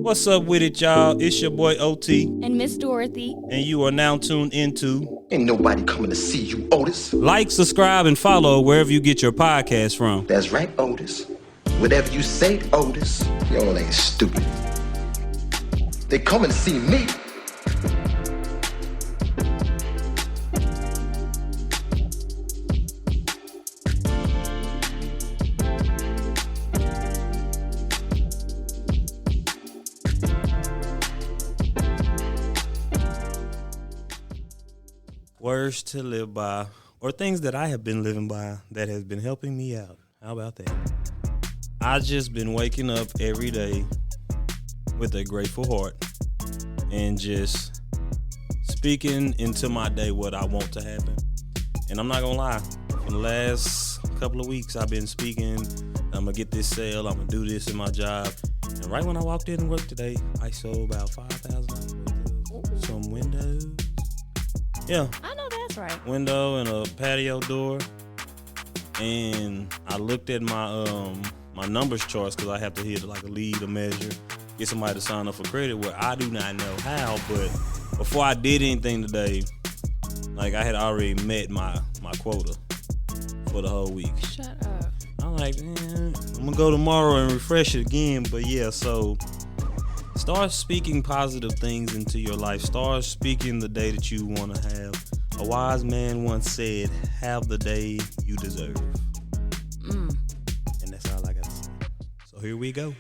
What's up with it, y'all? It's your boy OT. And Miss Dorothy. And you are now tuned into Ain't nobody coming to see you, Otis. Like, subscribe, and follow wherever you get your podcast from. That's right, Otis. Whatever you say, Otis. Y'all ain't stupid. They coming to see me. Words to live by, or things that I have been living by that has been helping me out. How about that? I just been waking up every day with a grateful heart and just speaking into my day what I want to happen. And I'm not gonna lie, for the last couple of weeks I've been speaking, I'm gonna get this sale, I'm gonna do this in my job. And right when I walked in to work today, I sold about $5,000 worth of some windows. Yeah. I know that's right. Window and a patio door. And I looked at my my numbers charts because I have to hit like a lead, a measure, get somebody to sign up for credit where I do not know how. But before I did anything today, like I had already met my quota for the whole week. Shut up. I'm like, man, I'm gonna go tomorrow and refresh it again. But yeah, so start speaking positive things into your life. Start speaking the day that you want to have. A wise man once said, have the day you deserve. And that's all I got to say. So here we go.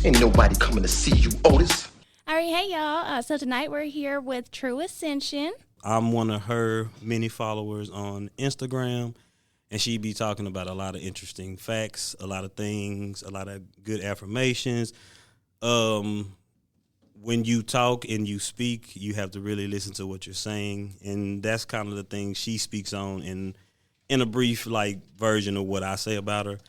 Ain't nobody coming to see you, Otis. All right, hey y'all. So tonight we're here with Tru3ascen6ion. I'm one of her many followers on Instagram, and she be talking about a lot of interesting facts, a lot of things, a lot of good affirmations. When you talk and you speak, you have to really listen to what you're saying, and that's kind of the thing she speaks on in a brief like version of what I say about her.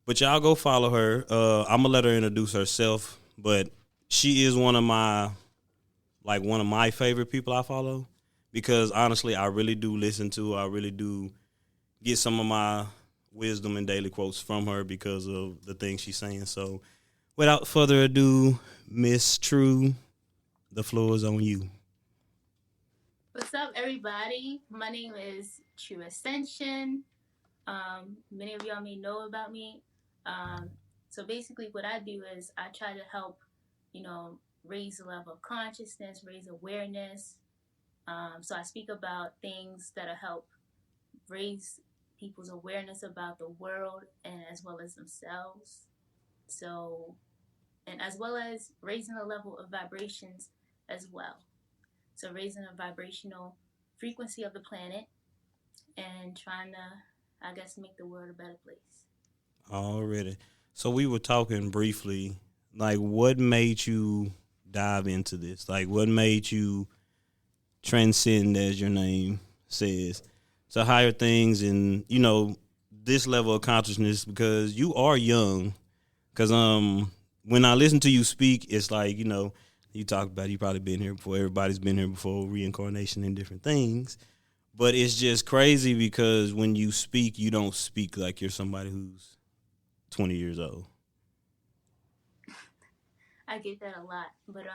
But y'all go follow her. I'm gonna let her introduce herself, but she is one of my favorite people I follow because honestly, I really do listen to her. I really do get some of my wisdom and daily quotes from her because of the things she's saying. So without further ado, Miss Tru, the floor is on you. What's up, everybody? My name is Tru3ascen6ion. Many of y'all may know about me. So basically what I do is I try to help, raise the level of consciousness, raise awareness. So I speak about things that'll help raise people's awareness about the world and as well as themselves. So, and as well as raising the level of vibrations as well. So raising the vibrational frequency of the planet and trying to, I guess, make the world a better place. Already. So we were talking briefly, like what made you dive into this? Like what made you transcend, as your name says, to higher things and, this level of consciousness because you are young. Because when I listen to you speak, it's like, you talk about you probably been here before. Everybody's been here before, reincarnation and different things. But it's just crazy because when you speak, you don't speak like you're somebody who's 20 years old. I get that a lot, but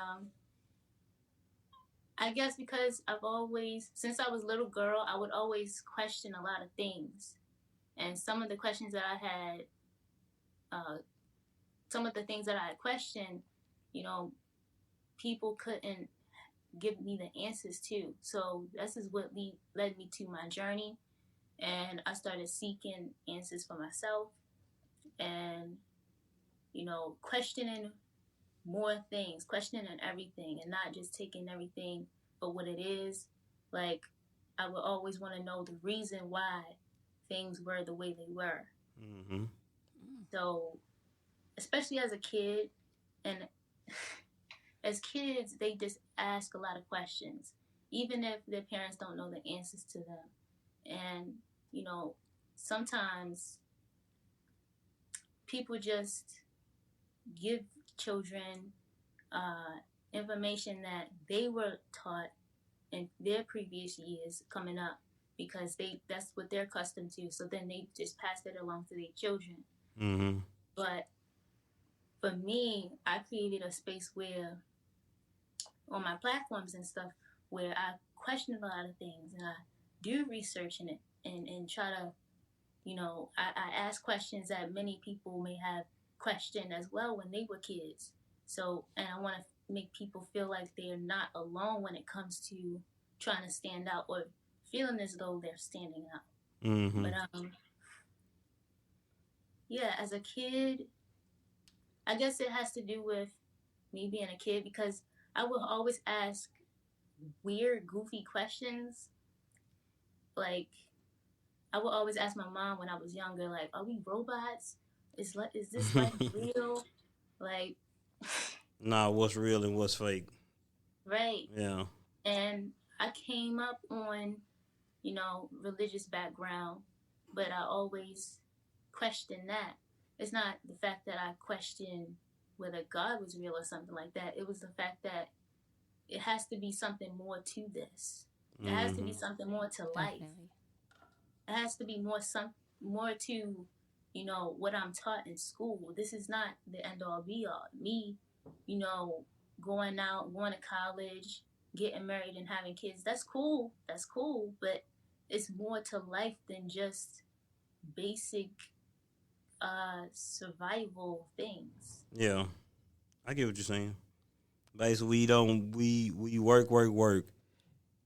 I guess because I've always, since I was a little girl, I would always question a lot of things, and some of the questions that I had, some of the things that I had questioned, people couldn't give me the answers to. So this is what led me to my journey, and I started seeking answers for myself. And, questioning more things, questioning everything and not just taking everything for what it is. Like, I would always want to know the reason why things were the way they were. Mm-hmm. So, especially as a kid, and as kids, they just ask a lot of questions, even if their parents don't know the answers to them. And, sometimes people just give children information that they were taught in their previous years coming up because that's what they're accustomed to. So then they just pass it along to their children. Mm-hmm. But for me, I created a space where on my platforms and stuff where I question a lot of things and I do research in it and try to, I ask questions that many people may have questioned as well when they were kids. So, and I want to make people feel like they're not alone when it comes to trying to stand out or feeling as though they're standing out. Mm-hmm. But yeah, as a kid, I guess it has to do with me being a kid because I will always ask weird, goofy questions. Like, I would always ask my mom when I was younger, like, "Are we robots? Is this life real?" Like, nah, what's real and what's fake? right. Yeah. And I came up on, religious background, but I always questioned that. It's not the fact that I questioned whether God was real or something like that. It was the fact that it has to be something more to this. It has to be something more to life. Definitely. It has to be more to, what I'm taught in school. This is not the end all be all. Me, going out, going to college, getting married and having kids. That's cool. That's cool. But it's more to life than just basic survival things. Yeah. I get what you're saying. Basically, we work.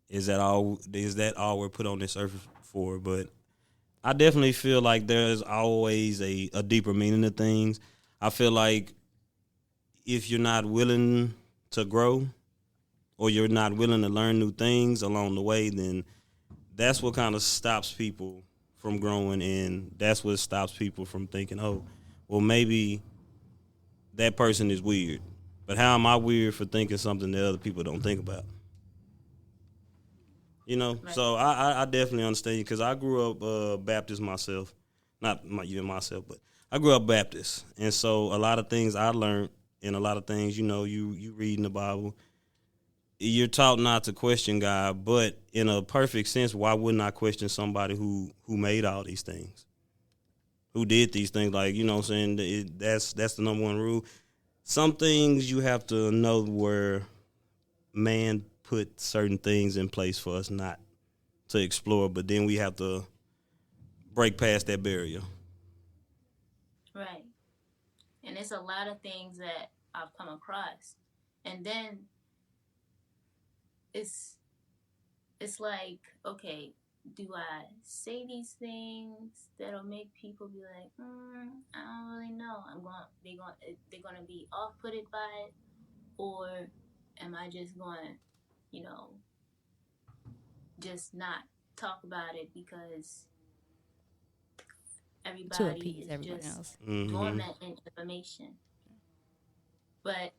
Is that all we're put on this earth for? But I definitely feel like there's always a deeper meaning to things. I feel like if you're not willing to grow or you're not willing to learn new things along the way, then that's what kind of stops people from growing, and that's what stops people from thinking, oh, well, maybe that person is weird. But how am I weird for thinking something that other people don't think about? Right. So I definitely understand you because I grew up Baptist myself. Not even myself, but I grew up Baptist. And so a lot of things I learned and a lot of things, you read in the Bible, you're taught not to question God, but in a perfect sense, why wouldn't I question somebody who made all these things? Who did these things? Like, you know what I'm saying? That's the number one rule. Some things you have to know where man put certain things in place for us not to explore, but then we have to break past that barrier. Right. And it's a lot of things that I've come across. And then it's like, okay, do I say these things that'll make people be like, I don't really know. They're gonna be off-putted by it, or am I just going, just not talk about it because To everybody appease is everyone just else. dormant in information. But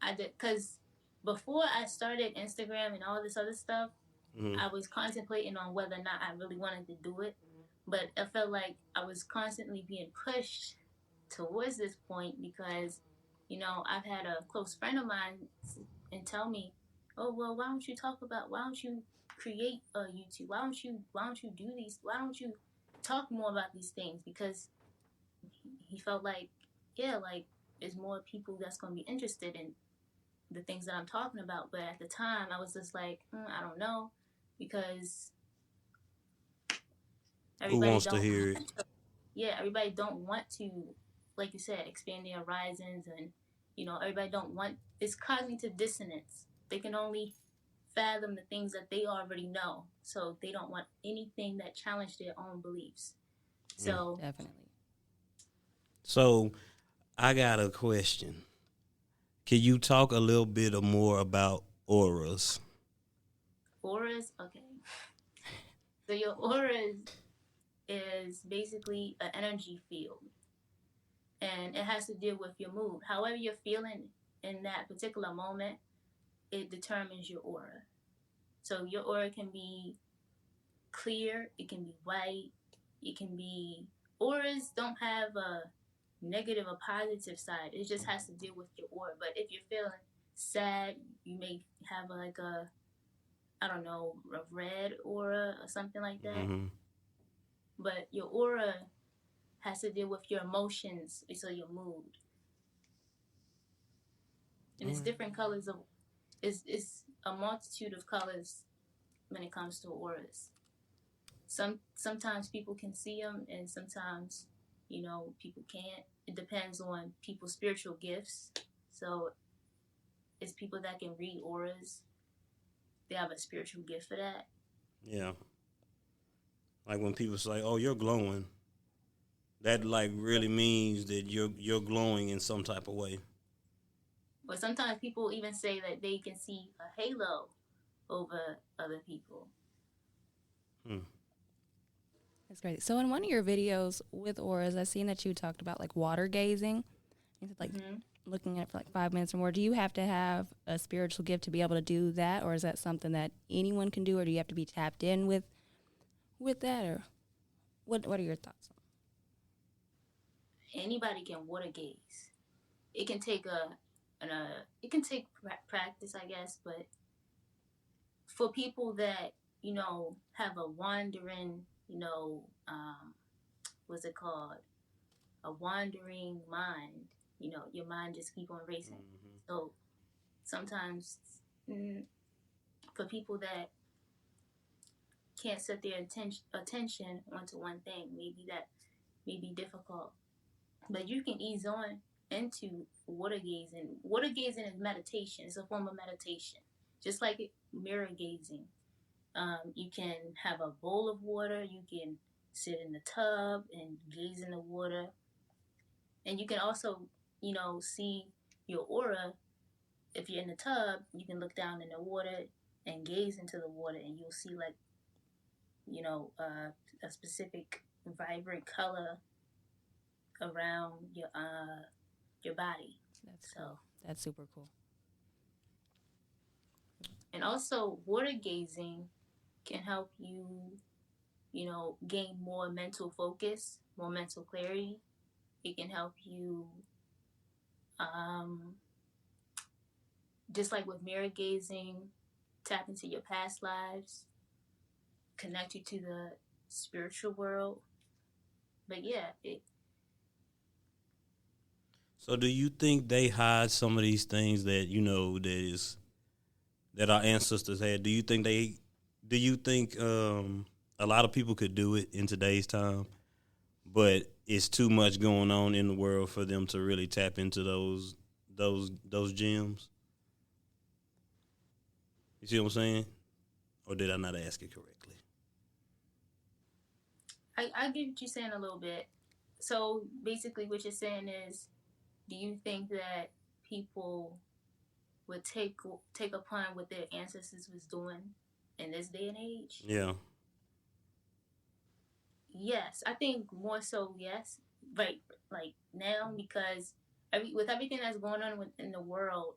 I did, because before I started Instagram and all this other stuff, I was contemplating on whether or not I really wanted to do it. But I felt like I was constantly being pushed towards this point because, I've had a close friend of mine and tell me, oh, well, why don't you create a YouTube? Why don't you do these? Why don't you talk more about these things? Because he felt like, yeah, like there's more people that's going to be interested in the things that I'm talking about. But at the time, I was just like, I don't know, because Who wants to hear it? Everybody don't want to, like you said, expand their horizons, and everybody don't want. It's cognitive dissonance. They can only fathom the things that they already know, so they don't want anything that challenge their own beliefs. So Definitely. So I got a question. Can you talk a little bit more about auras? auras, okay. So your auras is basically an energy field, and it has to deal with your mood. However you're feeling in that particular moment, it determines your aura. So your aura can be clear, it can be white, It can be, auras don't have a negative or positive side. It just has to deal with your aura. But if you're feeling sad, you may have like a, I don't know, a red aura or something like that. Mm-hmm. But your aura has to deal with your emotions, so your mood. And it's different colors of, it's a multitude of colors when it comes to auras. Sometimes people can see them, and sometimes, people can't. It depends on people's spiritual gifts. So it's people that can read auras. They have a spiritual gift for that. Yeah. Like when people say, "Oh, you're glowing," that like really means that you're glowing in some type of way. But sometimes people even say that they can see a halo over other people. That's great. So in one of your videos with auras, I've seen that you talked about like water gazing, like looking at it for like 5 minutes or more. Do you have to have a spiritual gift to be able to do that, or is that something that anyone can do, or do you have to be tapped in with that, or what are your thoughts on? Anybody can water gaze. It can take practice, I guess, but for people that have a wandering, what's it called? A wandering mind. Your mind just keep on racing. Mm-hmm. So sometimes for people that can't set their attention onto one thing, maybe that may be difficult. But you can ease on into water gazing. Water gazing is meditation. It's a form of meditation. Just like mirror gazing. You can have a bowl of water. You can sit in the tub and gaze in the water. And you can also, see your aura. If you're in the tub, you can look down in the water and gaze into the water, and you'll see like, a specific vibrant color around your body. That's cool. That's super cool. And also, water gazing can help you, gain more mental focus, more mental clarity. It can help you, just like with mirror gazing, tap into your past lives, connect you to the spiritual world. But yeah, So do you think they hide some of these things that that our ancestors had? Do you think a lot of people could do it in today's time, but it's too much going on in the world for them to really tap into those gems? You see what I'm saying? Or did I not ask it correctly? I get what you're saying a little bit. So basically what you're saying is, do you think that people would take upon what their ancestors was doing in this day and age? Yeah. Yes, I think more so, yes. Right, like now, because with everything that's going on in the world,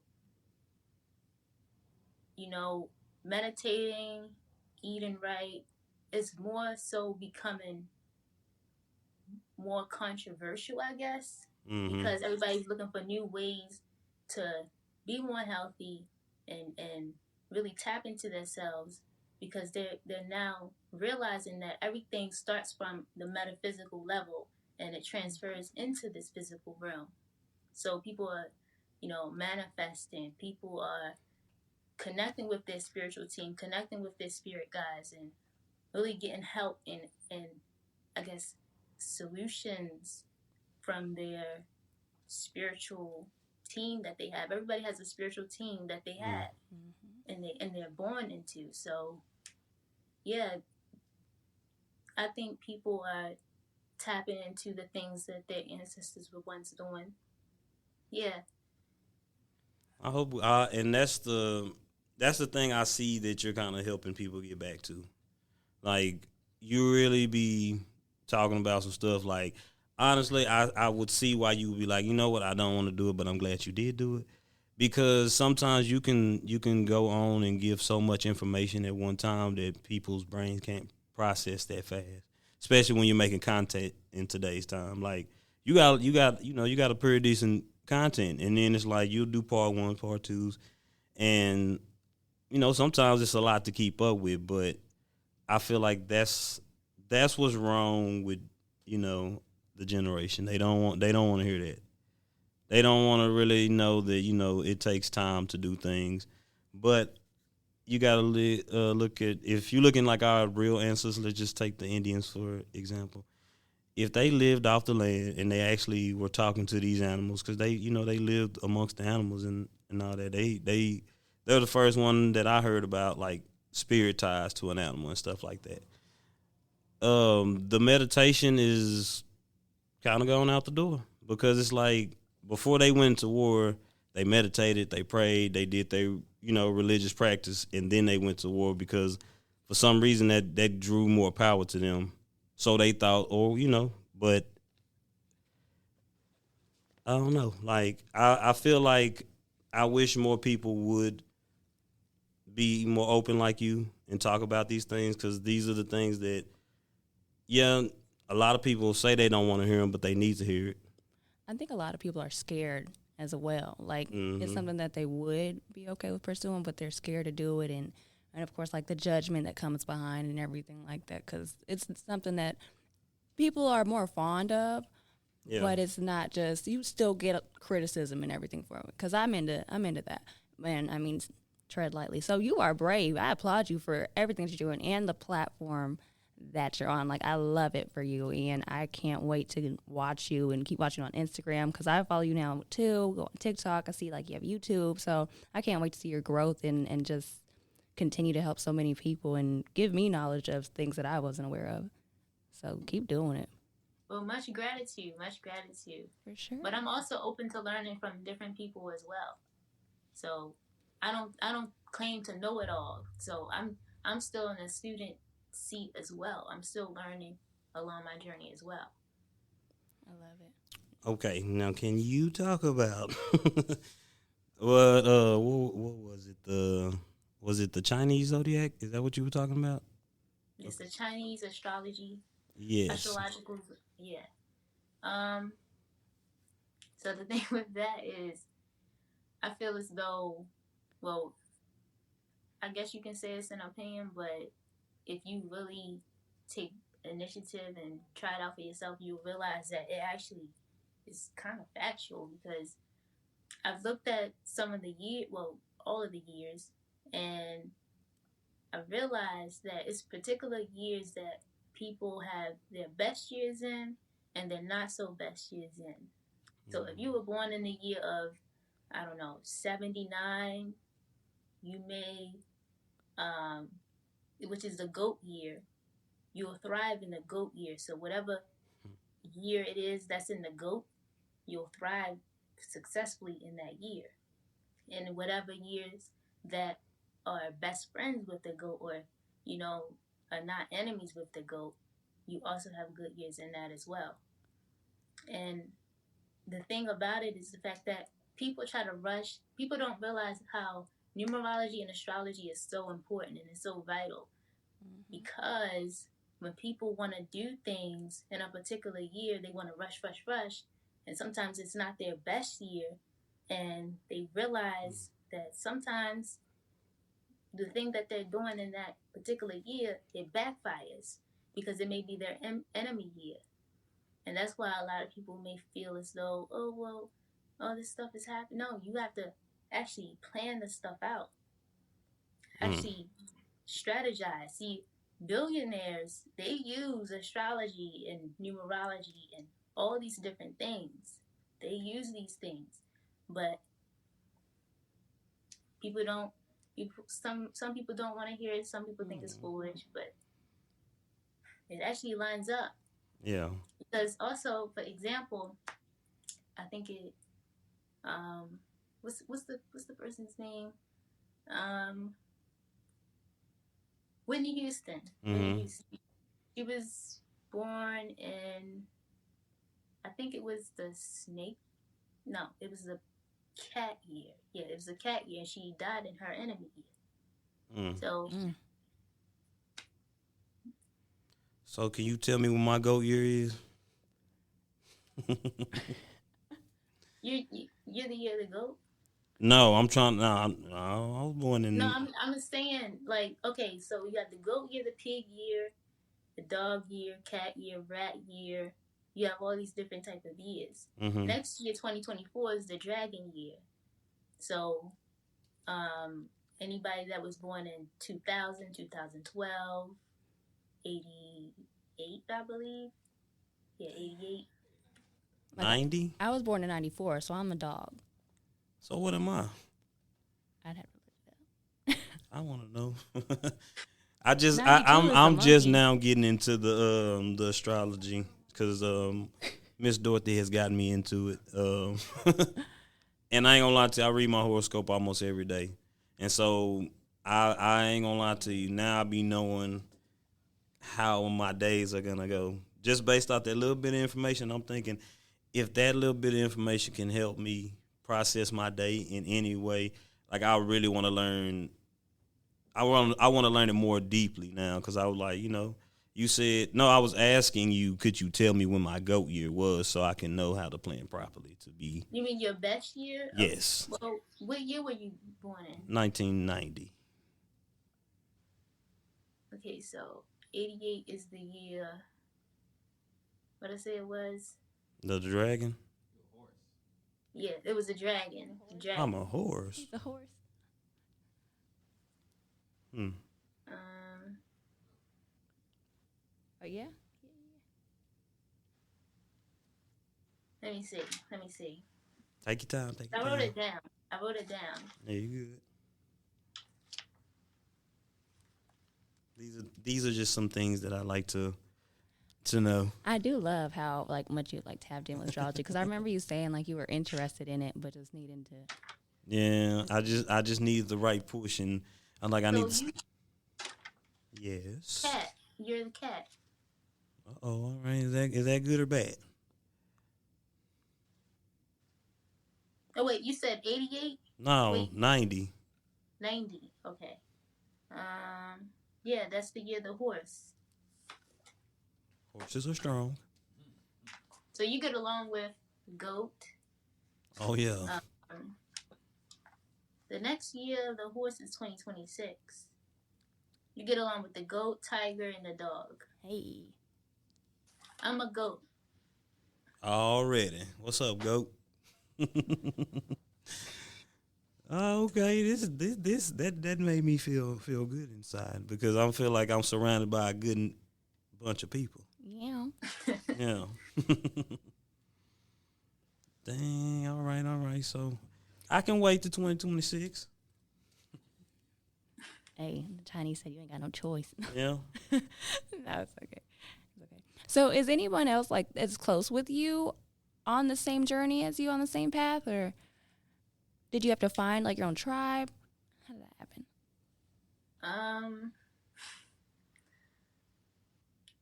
meditating, eating right, is more so becoming more controversial, I guess, because everybody's looking for new ways to be more healthy and really tap into themselves, because they're now realizing that everything starts from the metaphysical level and it transfers into this physical realm. So people are, manifesting. People are connecting with their spiritual team, connecting with their spirit guides, and really getting help and I guess solutions from their spiritual team that they have. Everybody has a spiritual team that they have and they're born into. So yeah, I think people are tapping into the things that their ancestors were once doing. Yeah. I hope, and that's the thing I see that you're kind of helping people get back to. Like, you really be talking about some stuff. Like, honestly, I would see why you would be like, you know what, I don't want to do it, but I'm glad you did do it. Because sometimes you can go on and give so much information at one time that people's brains can't process that fast. especially when you're making content in today's time. Like you got a pretty decent content, and then it's like you'll do part 1, part 2s, and sometimes it's a lot to keep up with. But I feel like that's what's wrong with the generation. They don't want to hear that. They don't want to really know that it takes time to do things. But you gotta look at, if you're looking like our real ancestors. Let's just take the Indians for example. If they lived off the land and they actually were talking to these animals, because they lived amongst the animals and all that, they're the first one that I heard about, like spirit ties to an animal and stuff like that. The meditation is kind of going out the door, because it's like before they went to war, they meditated, they prayed, they did their religious practice, and then they went to war because for some reason that drew more power to them. So they thought, but I don't know. Like I feel like I wish more people would be more open like you and talk about these things, because these are the things that, a lot of people say they don't want to hear them, but they need to hear it. I think a lot of people are scared as well. Like, it's something that they would be okay with pursuing, but they're scared to do it. And of course, like the judgment that comes behind and everything like that, because it's something that people are more fond of, but it's not just, you still get criticism and everything for it. Because I'm into that. And I mean, tread lightly. So you are brave. I applaud you for everything that you're doing and the platform that you're on. Like, I love it for you, and I can't wait to watch you and keep watching on Instagram, because I follow you now too. Go on TikTok. I see like you have YouTube, so I can't wait to see your growth and just continue to help so many people and give me knowledge of things that I wasn't aware of. So keep doing it. Well, much gratitude For sure. But I'm also open to learning from different people as well. So I don't claim to know it all. So I'm still in a student seat as well. I'm still learning along my journey as well. I love it. Okay, now can you talk about what was it? Was it the Chinese zodiac? Is that what you were talking about? It's the Chinese astrology. Yes. Astrological, yeah. So the thing with that is, I feel as though, well, I guess you can say it's an opinion, but if you really take initiative and try it out for yourself, you'll realize that it actually is kind of factual, because I've looked at some of the all of the years, and I realized that it's particular years that people have their best years in and their not so best years in. So if you were born in the year of, 79, you may, which is the goat year, you'll thrive in the goat year. So whatever year it is that's in the goat, you'll thrive successfully in that year. And whatever years that are best friends with the goat, or, are not enemies with the goat, you also have good years in that as well. And the thing about it is the fact that people don't realize how numerology and astrology is so important and it's so vital. Because when people want to do things in a particular year, they want to rush, and sometimes it's not their best year, and they realize that sometimes the thing that they're doing in that particular year, it backfires, because it may be their enemy year. And that's why a lot of people may feel as though, this stuff is happening. No, you have to actually plan the stuff out. Actually strategize. See, billionaires, they use astrology and numerology and all these different things. They use these things. But some people don't want to hear it. Some people think it's foolish, but it actually lines up. Yeah. Because also, for example, I think it what's the person's name? Whitney Houston. She was born in, I think it was the snake. No, it was the cat year. Yeah, it was a cat year. She died in her enemy year. So can you tell me when my GOAT year is? You're the year of the goat. No, I'm trying. No, I was born in. No, I'm saying like, okay, so you got the goat year, the pig year, the dog year, cat year, rat year. You have all these different type of years. Mm-hmm. Next year, 2024, is the dragon year. So, anybody that was born in 2000, 2012, 88, I believe. Yeah, 88. 90. I was born in 94, so I'm a dog. So what am I? I'd have to look it up. I want to know. I'm 92 is just a monkey. now getting into the astrology because Miss Dorothy has gotten me into it. And I ain't gonna lie to you, I read my horoscope almost every day, and so I ain't gonna lie to you. Now I be knowing how my days are gonna go just based off that little bit of information. I'm thinking if that little bit of information can help me process my day in any way, like I really want to learn. I want to learn it more deeply now because I was like, you said no. I was asking you, could you tell me when my GOAT year was so I can know how to plan properly to be. You mean your best year? Yes. Well, what year were you born in? 1990. Okay, so 88 is the year. What I say it was? The dragon. Yeah, it was a dragon. I'm a horse. He's a horse. Oh yeah. Let me see. Take your time. I wrote it down. Yeah, you good. These are just some things that I like to know. I do love how much you tapped in with astrology because I remember you saying you were interested in it, but just needing to. Yeah, I just need the right push, and Yes. Cat. You're the cat. All right. Is that good or bad? Oh wait, you said 88? No, Wait. 90. 90. Okay. Yeah, that's the year of the horse. Horses are strong. So you get along with goat. Oh yeah. The next year of the horse is 2026. You get along with the goat, tiger, and the dog. Hey. I'm a goat. Already. What's up, goat? Oh, okay. That made me feel good inside because I feel like I'm surrounded by a good bunch of people. Yeah. Yeah. Dang. All right. So I can wait to 2026. Hey, Tiny said you ain't got no choice. Yeah. No, it's okay. So is anyone else as close with you on the same journey as you, on the same path, or did you have to find your own tribe? How did that happen?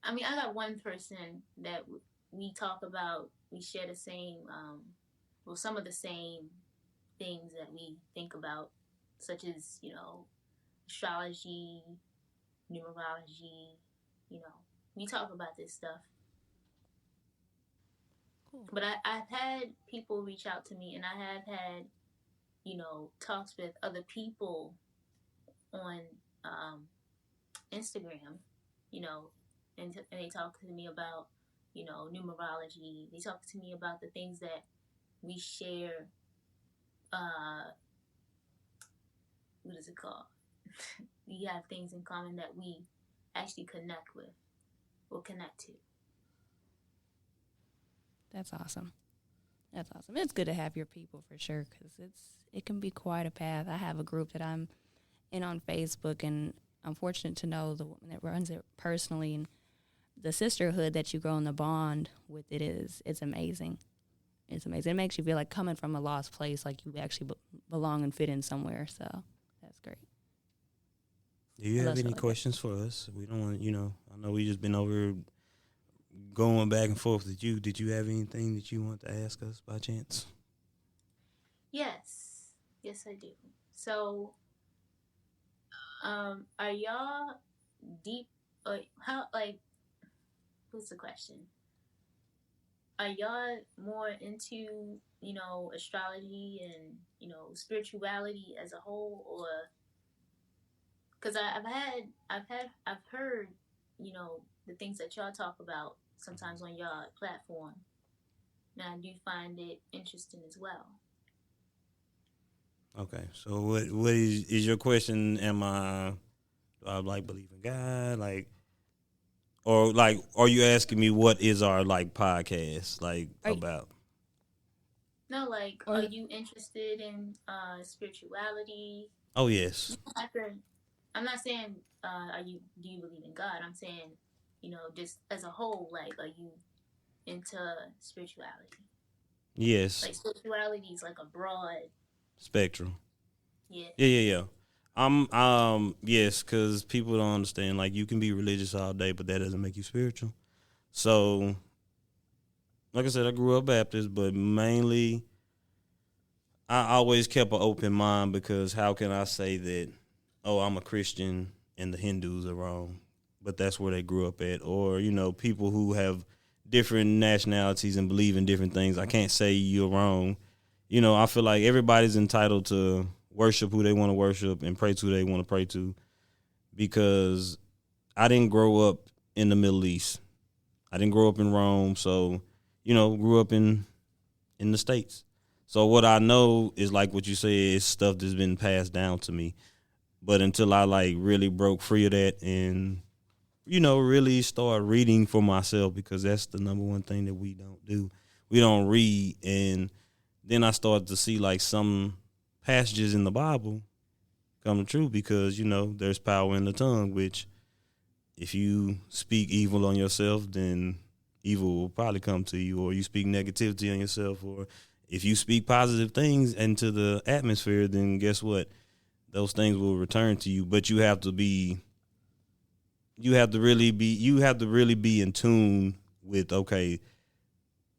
I mean, I got one person that we talk about. We share the same, some of the same things that we think about, such as astrology, numerology. We talk about this stuff. Cool. But I've had people reach out to me, and I have had, talks with other people on Instagram, and they talk to me about, numerology. They talk to me about the things that we share. What is it called? We have things in common that we actually connect with or connect to. That's awesome. It's good to have your people for sure because it can be quite a path. I have a group that I'm in on Facebook, and I'm fortunate to know the woman that runs it personally, and the sisterhood that you grow in the bond with it's amazing. It's amazing. It makes you feel like coming from a lost place, like you actually belong and fit in somewhere. So that's great. Do you have any questions for us? We don't want, I know we just been over going back and forth with you. Did you have anything that you want to ask us by chance? Yes, I do. So, are y'all deep? How pose the question. Are y'all more into, astrology and, spirituality as a whole, or because I've heard, the things that y'all talk about sometimes on y'all platform, and I do find it interesting as well. Okay, so what is your question? Do I believe in God, or are you asking me what is our podcast about? No, are you interested in spirituality? Oh yes. I'm not saying do you believe in God? I'm saying, just as a whole, are you into spirituality? Yes. Spirituality is a broad spectrum. Yeah. Yeah. Yes, because people don't understand. You can be religious all day, but that doesn't make you spiritual. So, like I said, I grew up Baptist, but mainly I always kept an open mind, because how can I say that, I'm a Christian and the Hindus are wrong? But that's where they grew up at. Or, people who have different nationalities and believe in different things. I can't say you're wrong. I feel like everybody's entitled to worship who they want to worship and pray to who they want to pray to, because I didn't grow up in the Middle East. I didn't grow up in Rome. So, grew up in the States. So what I know is what you say, is stuff that's been passed down to me. But until I really broke free of that and, really start reading for myself, because that's the number one thing that we don't do. We don't read. And then I started to see some passages in the Bible come true, because, there's power in the tongue, which if you speak evil on yourself, then evil will probably come to you, or you speak negativity on yourself, or if you speak positive things into the atmosphere, then guess what? Those things will return to you. But you have to really be in tune with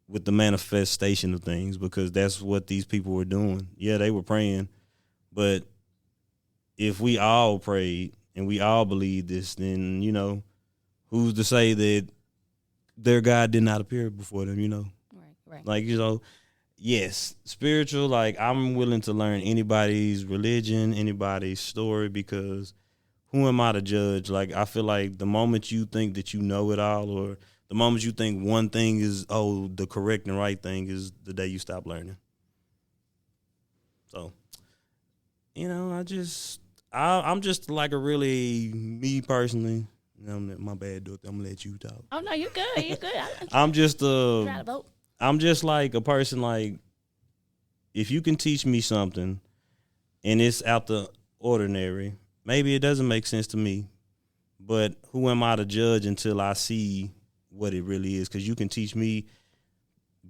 with the manifestation of things, because that's what these people were doing. Yeah, they were praying, but if we all prayed and we all believed this, then, who's to say that their God did not appear before them, Right. Yes, spiritual, I'm willing to learn anybody's religion, anybody's story, because who am I to judge? I feel like the moment you think that you know it all, or the moment you think one thing is, the correct and right thing, is the day you stop learning. So, I'm just a really, me personally, my bad, Dorothy, I'm gonna let you talk. Oh no, you good. You good. I'm just try to vote. I'm just a person, if you can teach me something and it's out the ordinary, maybe it doesn't make sense to me, but who am I to judge until I see what it really is? Because you can teach me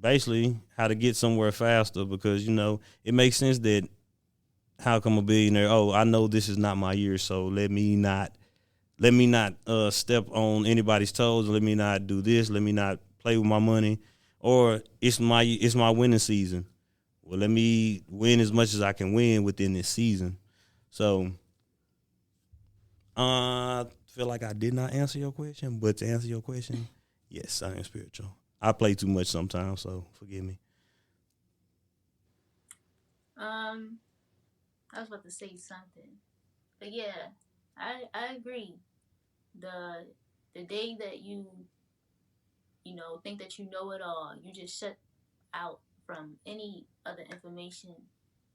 basically how to get somewhere faster, because, it makes sense that how come a billionaire, I know this is not my year, so let me not step on anybody's toes, let me not do this, let me not play with my money. Or it's my winning season. Well, let me win as much as I can win within this season. So, I feel like I did not answer your question, but to answer your question, yes, I am spiritual. I play too much sometimes, so forgive me. I was about to say something, but yeah, I agree. The day that you think that you know it all, you just shut out from any other information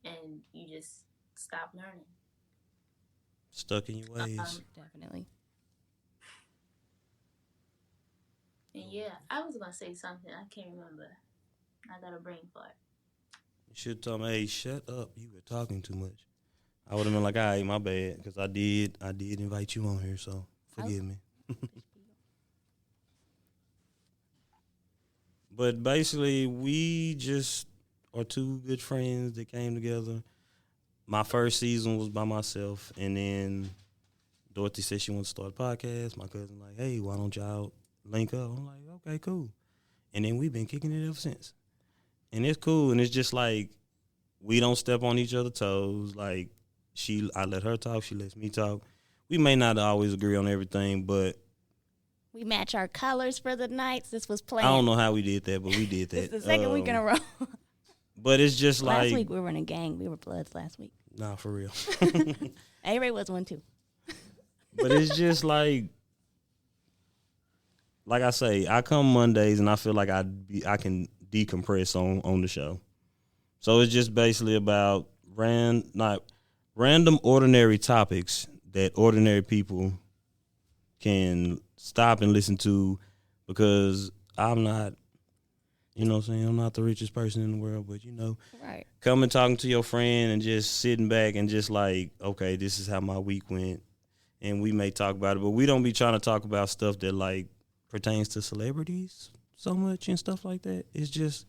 and you just stop learning. Stuck in your ways. Definitely. And yeah, I was going to say something. I can't remember. I got a brain fart. You should tell me, hey, shut up. You were talking too much. I would have been like, all right, my bad, because I did invite you on here, so forgive me. But basically, we just are two good friends that came together. My first season was by myself, and then Dorothy said she wanted to start a podcast. My cousin like, hey, why don't y'all link up? I'm like, okay, cool. And then we've been kicking it ever since. And it's cool, and it's just we don't step on each other's toes. I let her talk, she lets me talk. We may not always agree on everything, but We match our colors for the nights. This was planned. I don't know how we did that, but we did that. It's the second week in a row. But it's just last week we were in a gang. We were Bloods last week. Nah, for real. A-Ray was one too. But it's just like I say, I come Mondays and I feel like I can decompress on the show. So it's just basically about random ordinary topics that ordinary people can stop and listen to, because I'm not, you know what I'm saying, I'm not the richest person in the world, but, you know, right. Coming talking to your friend and just sitting back and just like, okay, this is how my week went, and we may talk about it, but we don't be trying to talk about stuff that like pertains to celebrities so much and stuff like that. It's just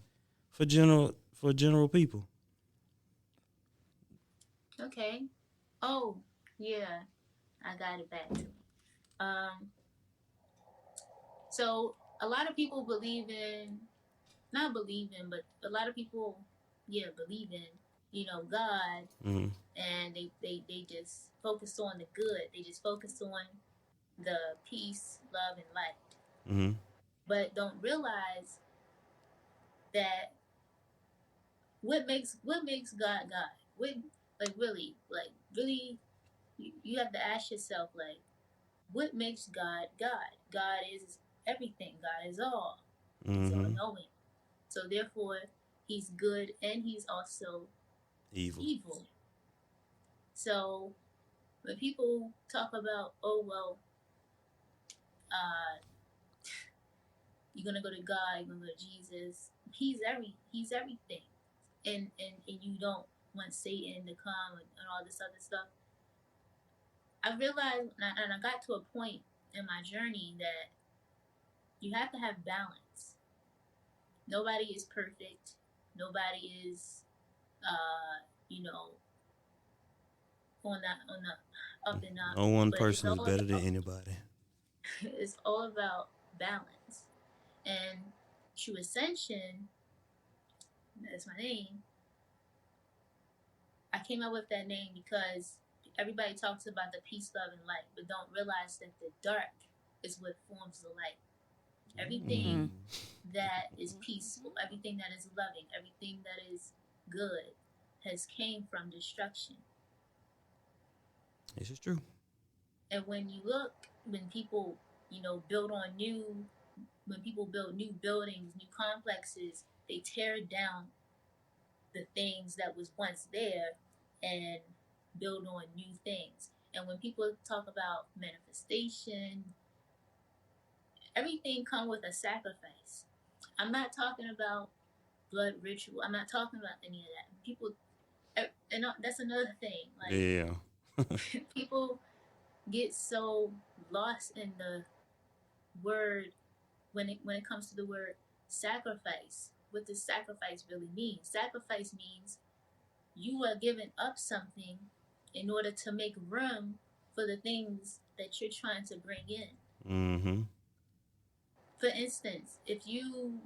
for general people. Okay. Oh, yeah. I got it back to me. So a lot of people but a lot of people, believe in, God, Mm-hmm. and they just focus on the good. They just focus on the peace, love, and light. Mm-hmm. But don't realize that what makes God God? Really, you have to ask yourself, like, what makes God God? God is everything. God is all. He's all knowing. So therefore, he's good and he's also evil. So when people talk about, you're gonna go to God, you're gonna go to Jesus, he's everything. And you don't want Satan to come and all this other stuff. I realized, and I got to a point in my journey that you have to have balance. Nobody is perfect. Nobody is, on the up and up. No one person is better than anybody. It's all about balance. And Tru Ascension, that's my name. I came up with that name because everybody talks about the peace, love, and light, but don't realize that the dark is what forms the light. Everything that is peaceful, everything that is loving, everything that is good has came from destruction. This is true. And when you look, when people, when people build new buildings, new complexes, they tear down the things that was once there and build on new things. And when people talk about manifestation, everything comes with a sacrifice. I'm not talking about blood ritual. I'm not talking about any of that. People, and that's another thing. Like, yeah. People get so lost in the word when it comes to the word sacrifice. What does sacrifice really mean? Sacrifice means you are giving up something in order to make room for the things that you're trying to bring in. Mm-hmm. For instance, if you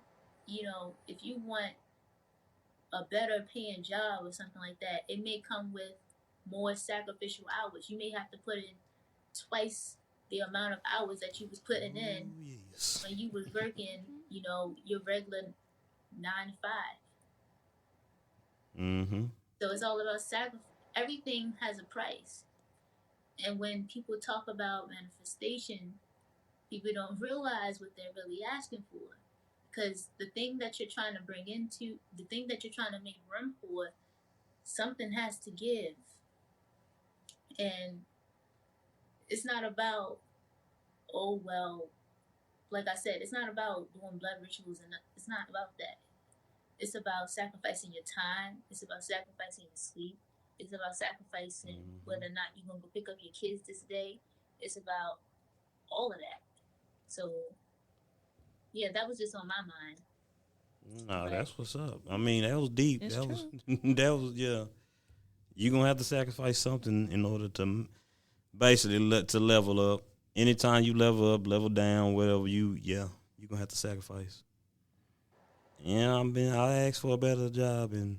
want a better paying job or something like that, it may come with more sacrificial hours. You may have to put in twice the amount of hours that you was putting in when you was working, your regular 9 to 5. Mm-hmm. So it's all about sacrifice. Everything has a price. And when people talk about manifestation, people don't realize what they're really asking for. Because the thing that you're trying to bring into, the thing that you're trying to make room for, something has to give. And it's not about, like I said, it's not about doing blood rituals, and it's not about that. It's about sacrificing your time. It's about sacrificing your sleep. It's about sacrificing whether or not you're going to go pick up your kids this day. It's about all of that. So, yeah, that was just on my mind. No, that's what's up. I mean, that was deep. It's that true. was yeah. You're going to have to sacrifice something in order to basically to level up. Anytime you level up, level down, whatever you're going to have to sacrifice. Yeah, I asked for a better job, and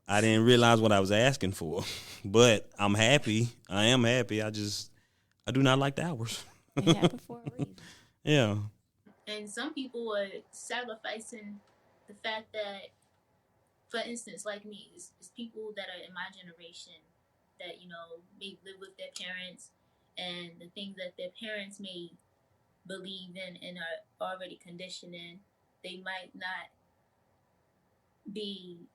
I didn't realize what I was asking for. But I'm happy. I am happy. I do not like the hours. It happened for a reason. Yeah. And some people are sacrificing the fact that, for instance, like me, it's people that are in my generation that, may live with their parents, and the things that their parents may believe in and are already conditioned in, they might not be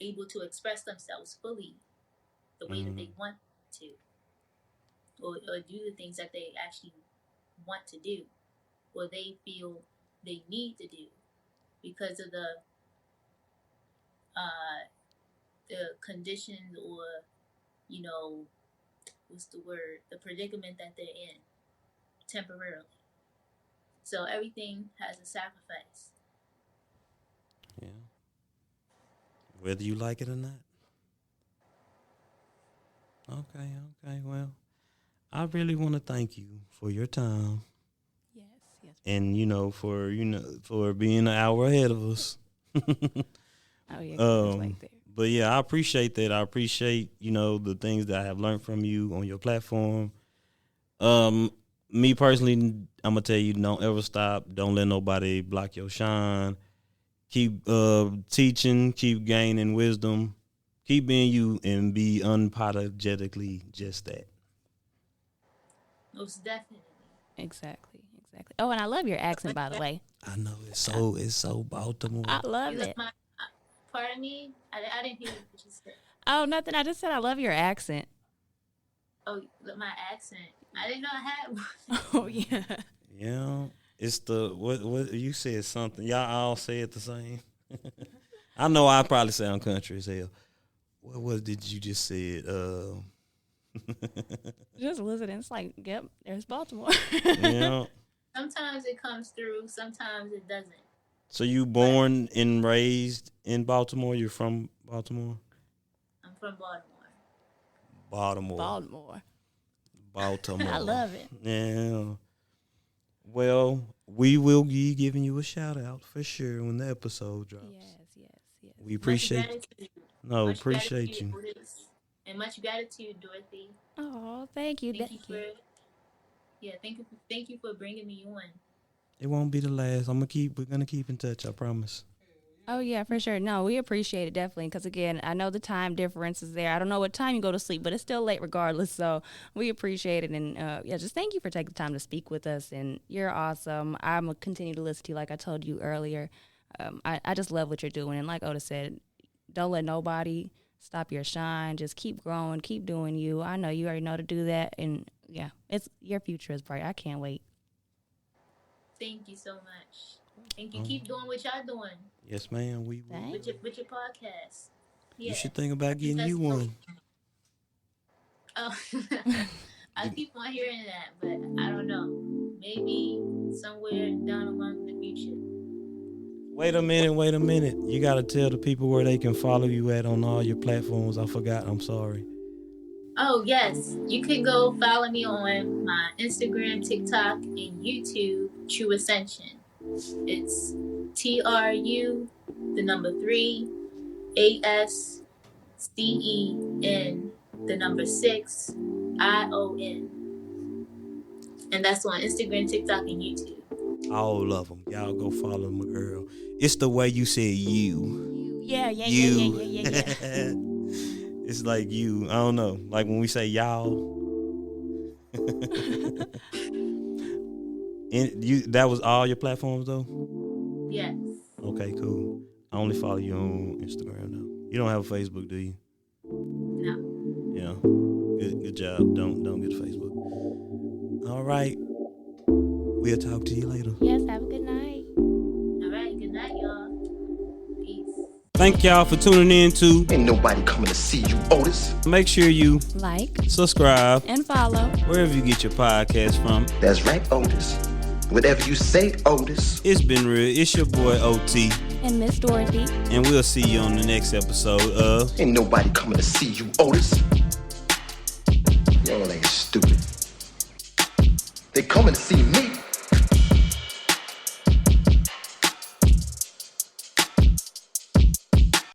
able to express themselves fully the way that they want to, or do the things that they actually want to do, or they feel they need to do because of the conditions, or the predicament that they're in temporarily. So everything has a sacrifice. Yeah. Whether you like it or not. Okay. Well, I really want to thank you for your time. Yes. And for being an hour ahead of us. Oh yeah, right there. But yeah, I appreciate that. I appreciate, the things that I have learned from you on your platform. Me personally, I'm gonna tell you, don't ever stop. Don't let nobody block your shine. Keep teaching, keep gaining wisdom, keep being you, and be unapologetically just that. Most definitely. Exactly. Oh, and I love your accent, by the way. I know it's so Baltimore. I love it. Pardon me? I didn't hear what you said. Oh, nothing. I just said I love your accent. Oh, my accent. I didn't know I had one. Oh, yeah. Yeah, it's the what you said something. Y'all all say it the same. I know I probably sound country as hell. What did you just say? Just listening. It's like, yep, there's Baltimore. Yeah. Sometimes it comes through. Sometimes it doesn't. So you born and raised in Baltimore? You're from Baltimore? I'm from Baltimore. Baltimore. I love it. Yeah. Well, we will be giving you a shout out for sure when the episode drops. Yes. We appreciate you. Appreciate you. And much gratitude, Dorothy. Oh, thank you. Thank you for bringing me on. It won't be the last. We're gonna keep in touch. I promise. Oh yeah, for sure. No, we appreciate it definitely, because again, I know the time difference is there. I don't know what time you go to sleep, but it's still late regardless. So we appreciate it, and just thank you for taking the time to speak with us. And you're awesome. I'm gonna continue to listen to you, like I told you earlier. I just love what you're doing, and like Otis said, don't let nobody stop your shine. Just keep growing, keep doing you. I know you already know to do that, and yeah, it's your future is bright. I can't wait. Thank you so much. Thank you. Keep doing what y'all doing. Yes, ma'am. We will. With your podcast. Yeah. You should think about getting you one. Oh, I keep on hearing that, but I don't know. Maybe somewhere down along the future. Wait a minute. You got to tell the people where they can follow you at on all your platforms. I forgot. I'm sorry. Oh, yes. You can go follow me on my Instagram, TikTok, and YouTube, Tru3ascen6ion. It's TRU, 3, ASCEN, 6, ION. And that's on Instagram, TikTok, and YouTube. All of them. Y'all go follow my girl. It's the way you say you. Yeah. It's like you. I don't know. Like when we say y'all. That was all your platforms though? Yes. Okay, cool. I only follow you on Instagram though. You don't have a Facebook, do you? No. Yeah. Good job. Don't get a Facebook. All right. We'll talk to you later. Yes, have a good night. All right, good night, y'all. Peace. Thank y'all for tuning in to Ain't nobody coming to see you, Otis. Make sure you Like, subscribe and follow wherever you get your podcast from. That's right, Otis. Whatever you say, Otis. It's been real. It's your boy OT. and Miss Dorothy. And we'll see you on the next episode of Ain't nobody coming to see you, Otis. Y'all ain't stupid. They coming to see me.